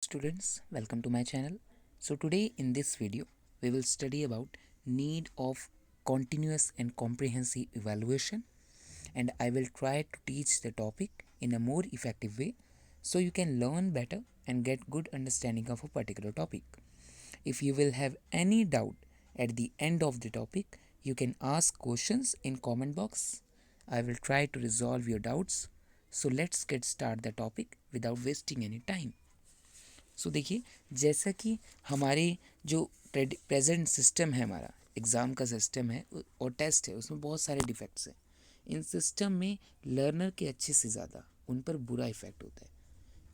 students, welcome to my channel. So today in this video we will study about need of continuous and comprehensive evaluation, and I will try to teach the topic in a more effective way so you can learn better and get good understanding of a particular topic. If you will have any doubt at the end of the topic, you can ask questions in comment box. I will try to resolve your doubts. So let's get start the topic without wasting any time. देखिए, जैसा कि हमारे जो present system है, हमारा exam का system है और टेस्ट है, उसमें बहुत सारे डिफेक्ट्स हैं। इन सिस्टम में लर्नर के अच्छे से ज़्यादा उन पर बुरा इफ़ेक्ट होता है।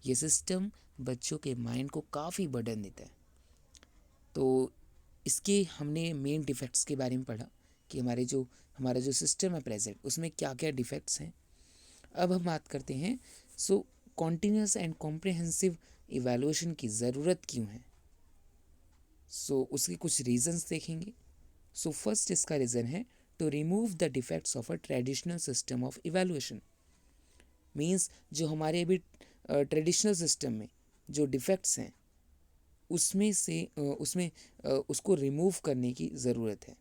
ये सिस्टम बच्चों के माइंड को काफ़ी बर्डन देता है। तो इसके हमने मेन डिफेक्ट्स के बारे में पढ़ा कि हमारा जो सिस्टम है प्रेजेंट, उसमें क्या क्या डिफेक्ट्स हैं। अब हम बात करते हैं कॉन्टीन्यूस एंड कॉम्प्रिहेंसिव इवैल्यूएशन की ज़रूरत क्यों है। उसके कुछ रीजंस देखेंगे। फर्स्ट इसका रीज़न है to remove the defects of a traditional system of evaluation. Means जो हमारे अभी ट्रेडिशनल सिस्टम में जो डिफेक्ट्स हैं उसमें उसको रिमूव करने की ज़रूरत है।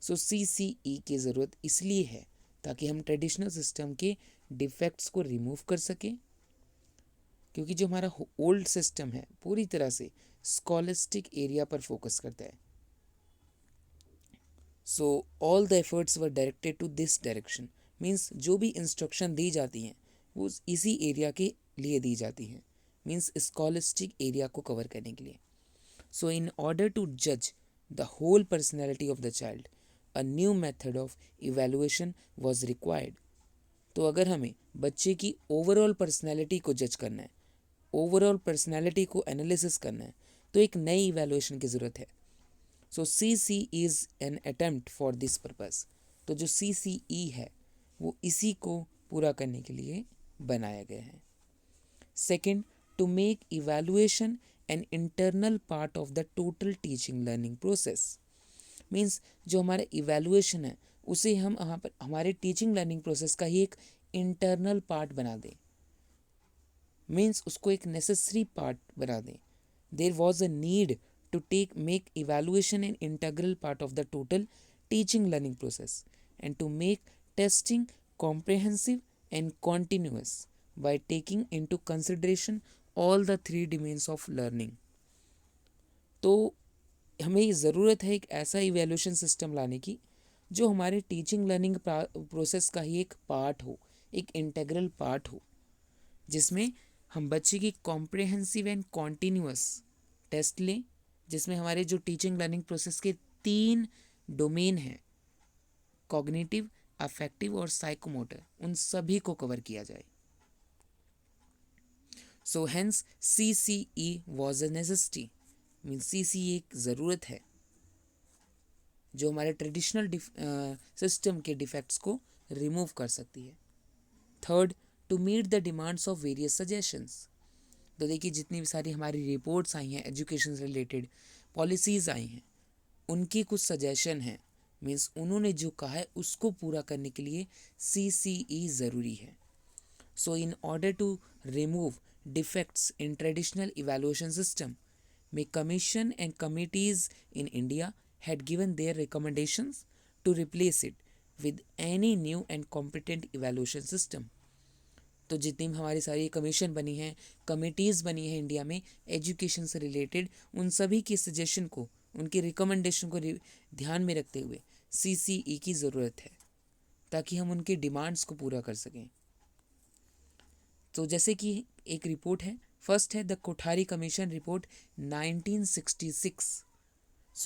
CCE की ज़रूरत इसलिए है ताकि हम ट्रेडिशनल सिस्टम के डिफेक्ट्स को रिमूव कर सकें, क्योंकि जो हमारा ओल्ड सिस्टम है पूरी तरह से स्कॉलिस्टिक एरिया पर फोकस करता है। All the efforts were directed to this direction. Means जो भी इंस्ट्रक्शन दी जाती हैं वो इसी एरिया के लिए दी जाती हैं, मींस स्कॉलिस्टिक एरिया को कवर करने के लिए। इन ऑर्डर टू जज the whole personality of the child, a new method of evaluation was required. तो अगर हमें बच्चे की ओवरऑल पर्सनैलिटी को जज करना है, ओवरऑल पर्सनैलिटी को एनालिसिस करना है, तो एक नई इवेलुएशन की ज़रूरत है। CC is an attempt for this purpose. तो जो CCE है वो इसी को पूरा करने के लिए बनाया गया है। Second, to make evaluation an internal part of the total teaching learning process. Means जो हमारा इवेलुएशन है उसे हम यहाँ पर हमारे टीचिंग लर्निंग प्रोसेस का ही एक इंटरनल पार्ट बना दें, मीन्स उसको एक नेसेसरी पार्ट बना दें। There was a need to make evaluation an integral part of the total teaching learning process and to make testing comprehensive and continuous by taking into consideration all the three domains of learning। तो हमें ज़रूरत है एक ऐसा evaluation system लाने की जो हमारे टीचिंग लर्निंग प्रोसेस का ही एक पार्ट हो, एक इंटेग्रल पार्ट हो, जिसमें हम बच्चे की कॉम्प्रिहेंसिव एंड कॉन्टीन्यूअस टेस्ट लें, जिसमें हमारे जो टीचिंग लर्निंग प्रोसेस के 3 डोमेन हैं, कॉग्निटिव, अफेक्टिव और साइकोमोटर, उन सभी को कवर किया जाए। Hence CCE was a necessity. Means CCE एक ज़रूरत है जो हमारे ट्रेडिशनल सिस्टम के डिफेक्ट्स को रिमूव कर सकती है। Third, to meet the demands of various suggestions. तो देखिए, जितनी भी सारी हमारी रिपोर्ट्स आई हैं, एजुकेशन से रिलेटेड पॉलिसीज़ आई हैं, उनकी कुछ सजेशन हैं, मीन्स उन्होंने जो कहा है उसको पूरा करने के लिए CCE ज़रूरी है। In order to remove defects in traditional evaluation system में commission and committees in India had given their recommendations to replace it with any new and competent evaluation system। तो जितनी भी हमारी सारी कमीशन बनी है, कमिटीज़ बनी है इंडिया में एजुकेशन से रिलेटेड, उन सभी की सजेशन को, उनकी रिकमेंडेशन को ध्यान में रखते हुए CCE की ज़रूरत है ताकि हम उनके डिमांड्स को पूरा कर सकें। तो जैसे कि एक रिपोर्ट है, फर्स्ट है the Kothari commission report 1966।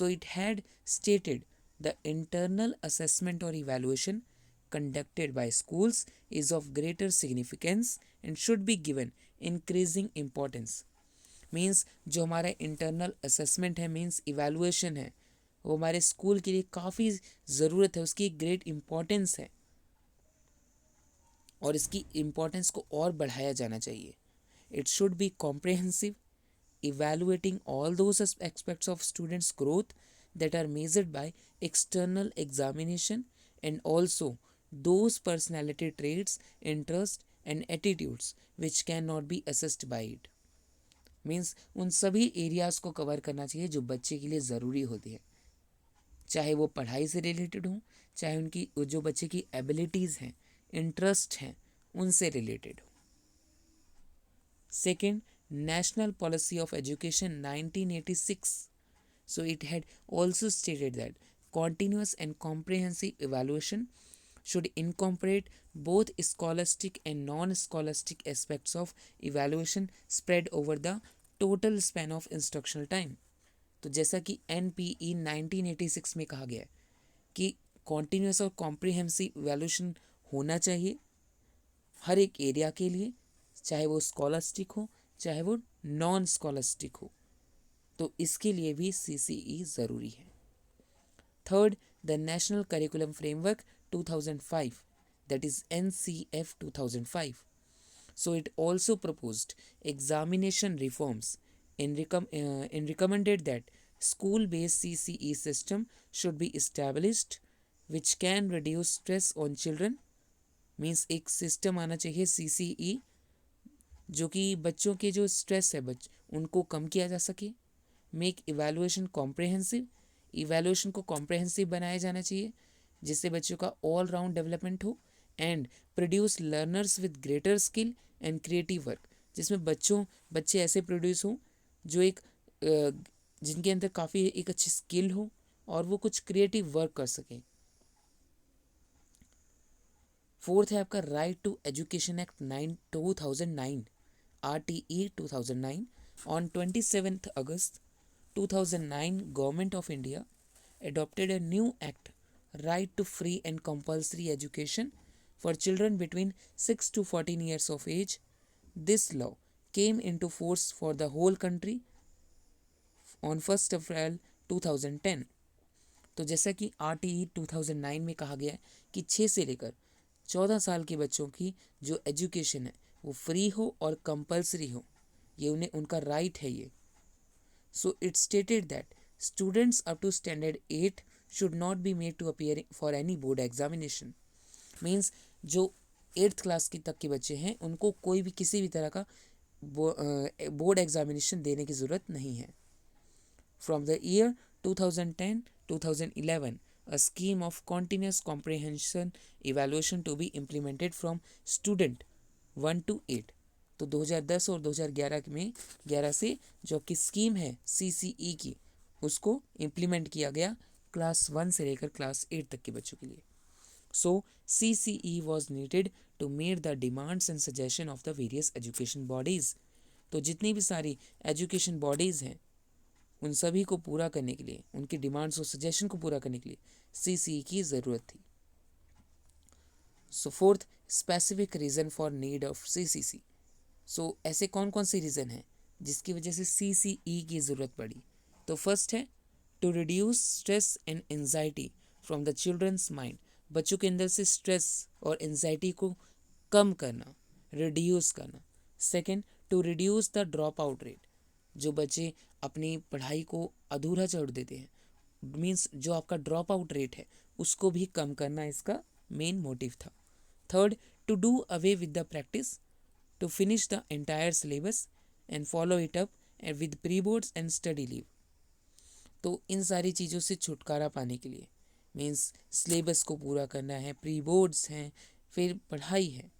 it had stated the internal assessment or evaluation conducted by schools is of greater significance and should be given increasing importance। Means जो हमारा इंटरनल असेसमेंट है, मीन्स इवेलुएशन है, वो हमारे school के लिए काफ़ी ज़रूरत है, उसकी एक ग्रेट इम्पोर्टेंस है और इसकी इम्पोर्टेंस को और बढ़ाया जाना चाहिए। It should be comprehensive, evaluating all those aspects of students growth that are measured by external examination and also those personality traits, interests and attitudes which cannot be assessed by it। Means उन सभी areas को cover करना चाहिए जो बच्चे के लिए ज़रूरी होती है, चाहे वो पढ़ाई से रिलेटेड हो, चाहे उनकी जो बच्चे की एबिलिटीज़ हैं, इंटरेस्ट हैं, उनसे रिलेटेड हो। Second, national policy of education 1986. So it had also stated that continuous and comprehensive evaluation should incorporate both scholastic and non-scholastic aspects of evaluation spread over the total span of instructional time. तो जैसा कि NPE 1986 में कहा गया है कि continuous और comprehensive evaluation होना चाहिए हर एक एरिया के लिए, चाहे वो स्कॉलस्टिक हो चाहे वो नॉन स्कॉलस्टिक हो, तो इसके लिए भी CCE ज़रूरी है। Third, the national curriculum framework 2005, that is NCF 2005. So it also proposed examination reforms in recommended that school-based CCE system should be established which can reduce stress on children. Means एक system आना चाहिए CCE जो कि बच्चों के जो stress है उनको कम किया जा सके। मेक इवैल्यूएशन कॉम्प्रहेंसिव, इवैल्यूएशन को कॉम्प्रहेंसिव बनाया जाना चाहिए जिससे बच्चों का ऑल राउंड डेवलपमेंट हो। And produce learners with greater skill and creative work, जिसमें बच्चे ऐसे प्रोड्यूस हों जो जिनके अंदर काफ़ी एक अच्छी स्किल हो और वो कुछ क्रिएटिव वर्क कर सकें। फोर्थ है आपका right to education act 2009, RTE 2009। On 27 August 2009 government of India adopted a new act, right to free and compulsory education for children between 6 to 14 years of age. This law came into force for the whole country on 1st April 2010. तो जैसा कि RTE 2009 में कहा गया है कि 6 से लेकर 14 साल के बच्चों की जो एजुकेशन है वो फ्री हो और कंपलसरी हो, ये उन्हें उनका राइट है ये। So it stated that students up to standard 8 should not be made to appear for any board examination. Means जो 8th क्लास की तक के बच्चे हैं उनको कोई भी किसी भी तरह का बोर्ड एग्जामिनेशन देने की ज़रूरत नहीं है। From the year 2010-2011, a scheme of continuous comprehension evaluation to be implemented from student 1 to 8. तो 2010 और 2011 में 11 से जो आपकी स्कीम है CCE की उसको इम्प्लीमेंट किया गया क्लास 1 से लेकर क्लास 8 तक के बच्चों के लिए। So CCE was needed to meet the demands and suggestion of the various education bodies. तो जितनी भी सारी एजुकेशन बॉडीज़ हैं उन सभी को पूरा करने के लिए, उनकी डिमांड्स और सजेशन को पूरा करने के लिए CCE की ज़रूरत थी। So fourth, specific reason for need of CCC। So ऐसे कौन कौन से रीज़न हैं जिसकी वजह से CCE की ज़रूरत पड़ी। तो फर्स्ट है to reduce stress and anxiety from the children's mind, बच्चों के अंदर से स्ट्रेस और एंजाइटी को कम करना, रिड्यूस करना। Second, to reduce the drop out rate, जो बच्चे अपनी पढ़ाई को अधूरा छोड़ देते हैं, मीन्स जो आपका ड्रॉप आउट रेट है उसको भी कम करना इसका मेन मोटिव था। Third, to do away with the practice to finish the entire syllabus and follow it up with pre-boards and study leave। तो इन सारी चीज़ों से छुटकारा पाने के लिए मीन्स सिलेबस को पूरा करना है, प्री बोर्ड्स हैं, फिर पढ़ाई है।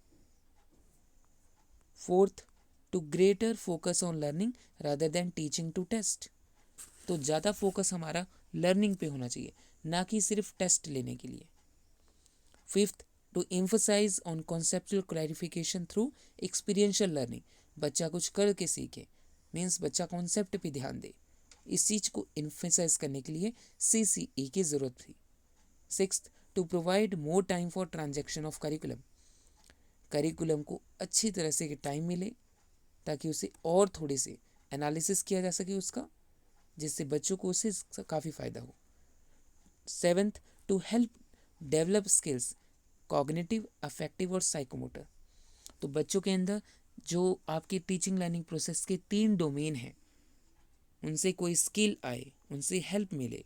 Fourth, to greater focus on learning rather than teaching to test, तो ज़्यादा फोकस हमारा लर्निंग पे होना चाहिए ना कि सिर्फ टेस्ट लेने के लिए। Fifth, to emphasise on conceptual clarification through experiential learning, बच्चा कुछ करके सीखे, मीन्स बच्चा कॉन्सेप्ट पे ध्यान दे, इस चीज़ को एम्फोसाइज करने के लिए CCE की ज़रूरत थी। Sixth, to provide more time for transaction of curriculum को अच्छी तरह से टाइम मिले ताकि उसे और थोड़े से एनालिसिस किया जा सके उसका, जिससे बच्चों को उससे काफ़ी फ़ायदा हो। Seventh, to help develop skills cognitive, affective और साइकोमोटर, तो बच्चों के अंदर जो आपकी टीचिंग लर्निंग प्रोसेस के 3 डोमेन हैं उनसे कोई स्किल आए, उनसे हेल्प मिले।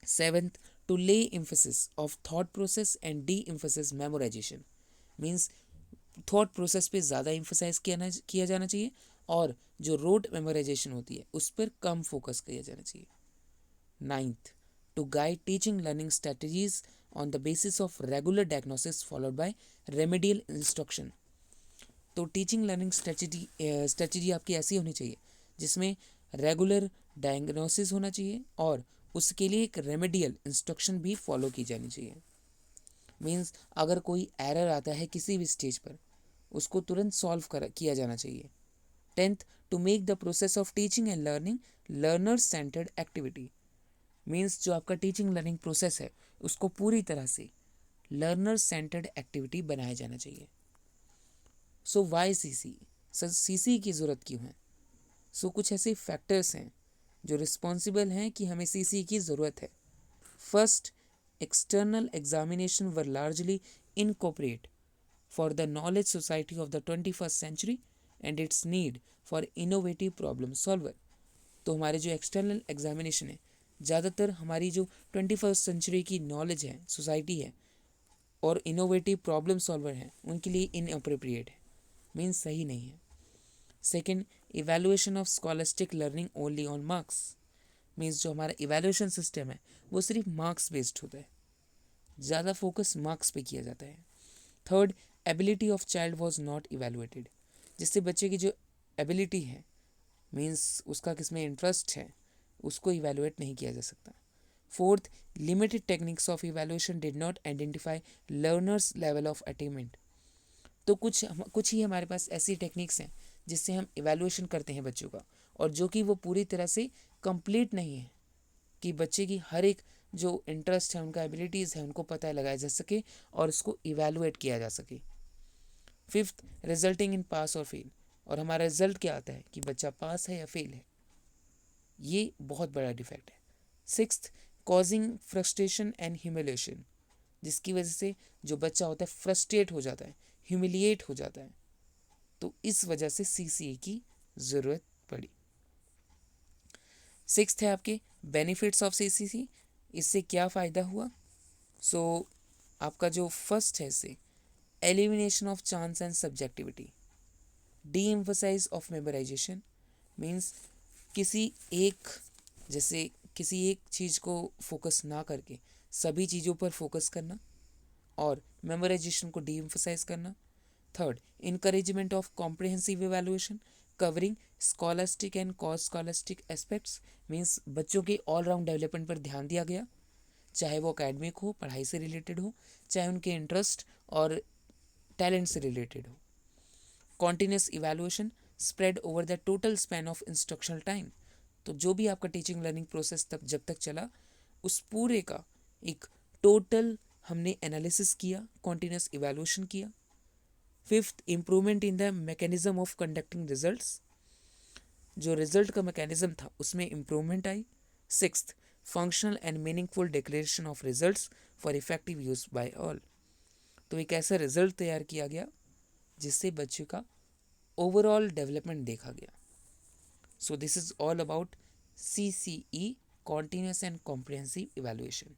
सेवेंथ, टू ले emphasis of thought process and D emphasis memorisation, means thought process पे ज़्यादा एम्फेसाइज किया जाना चाहिए और जो रोट मेमोराइजेशन होती है उस पर कम फोकस किया जाना चाहिए। 9th, to guide teaching learning strategies on the basis of regular diagnosis followed by remedial instruction। तो टीचिंग लर्निंग स्ट्रेटजी आपकी ऐसी होनी चाहिए जिसमें रेगुलर डायग्नोसिस होना चाहिए और उसके लिए एक रेमेडियल इंस्ट्रक्शन भी फॉलो की जानी चाहिए। मीन्स अगर कोई एरर आता है किसी भी स्टेज पर उसको तुरंत सॉल्व किया जाना चाहिए। 10th, to make the process of teaching and learning learner centred activity. Means जो आपका टीचिंग लर्निंग प्रोसेस है उसको पूरी तरह से लर्नर सेंटर्ड एक्टिविटी बनाया जाना चाहिए। सो वाई सीसी, सर सीसी की ज़रूरत क्यों है? सो कुछ ऐसे फैक्टर्स हैं जो रिस्पॉन्सिबल हैं कि हमें सीसी की ज़रूरत है। First, external examination were largely incorporate for the knowledge society of the 21st century and its need for innovative problem solver. तो हमारे जो एक्सटर्नल एग्जामिनेशन है ज़्यादातर हमारी जो 21st सेंचुरी की नॉलेज है, सोसाइटी है और इनोवेटिव प्रॉब्लम सॉल्वर हैं उनके लिए इनअप्रोप्रिएट है, मीन्स सही नहीं है। Second, evaluation of scholastic learning only on marks. Means जो हमारा इवेलुएशन सिस्टम है वो सिर्फ मार्क्स बेस्ड होता है, ज़्यादा फोकस मार्क्स पे किया जाता है। Third, ability of child was not evaluated. जिससे बच्चे की जो एबिलिटी है मीन्स उसका किस में इंटरेस्ट है उसको इवेलुएट नहीं किया जा सकता। Fourth, limited techniques of evaluation did not identify learners level of attainment. तो कुछ ही हमारे पास ऐसी टेक्निक्स हैं जिससे हम इवेलुएशन करते हैं बच्चों का और जो कि वो पूरी तरह से कंप्लीट नहीं है कि बच्चे की हर एक जो इंटरेस्ट है उनका एबिलिटीज़ है उनको पता लगाया जा सके और उसको इवेलुएट किया जा सके। फिफ्थ, रिजल्टिंग इन पास और फेल। और हमारा रिजल्ट क्या आता है कि बच्चा पास है या फेल है, ये बहुत बड़ा डिफेक्ट है। Sixth, causing frustration and humiliation. जिसकी वजह से जो बच्चा होता है फ्रस्ट्रेट हो जाता है, ह्यूमिलिएट हो जाता है, तो इस वजह से सीसीए की ज़रूरत पड़ी। सिक्स्थ है आपके बेनिफिट्स ऑफ सीसीसी। इससे क्या फ़ायदा हुआ? सो आपका जो फर्स्ट है इससे elimination of chance and subjectivity, de emphasise of memorisation. Means किसी एक चीज़ को फोकस ना करके सभी चीज़ों पर फोकस करना और मेमोराइजेशन को डी एम्फोसाइज करना। Third, encouragement of comprehensive evaluation covering scholastic and co-scholastic aspects। Means बच्चों के ऑल राउंड डेवलपमेंट पर ध्यान दिया गया, चाहे वो अकेडमिक हो, पढ़ाई से रिलेटेड हो, चाहे उनके इंटरेस्ट और टैलेंट से रिलेटेड हो। Continuous evaluation spread over the total span of instructional time. तो जो भी आपका टीचिंग लर्निंग प्रोसेस तब जब तक चला उस पूरे का एक टोटल हमने एनालिसिस किया, कॉन्टीन्यूस इवेलुएशन किया। Fifth, improvement in the mechanism of conducting results. जो रिजल्ट का मैकेनिज्म था उसमें improvement I. Sixth, functional and meaningful declaration of results for effective use by all. तो एक ऐसा रिजल्ट तैयार किया गया जिससे बच्चे का ओवरऑल डेवलपमेंट देखा गया। So this is all about CCE, continuous and comprehensive evaluation.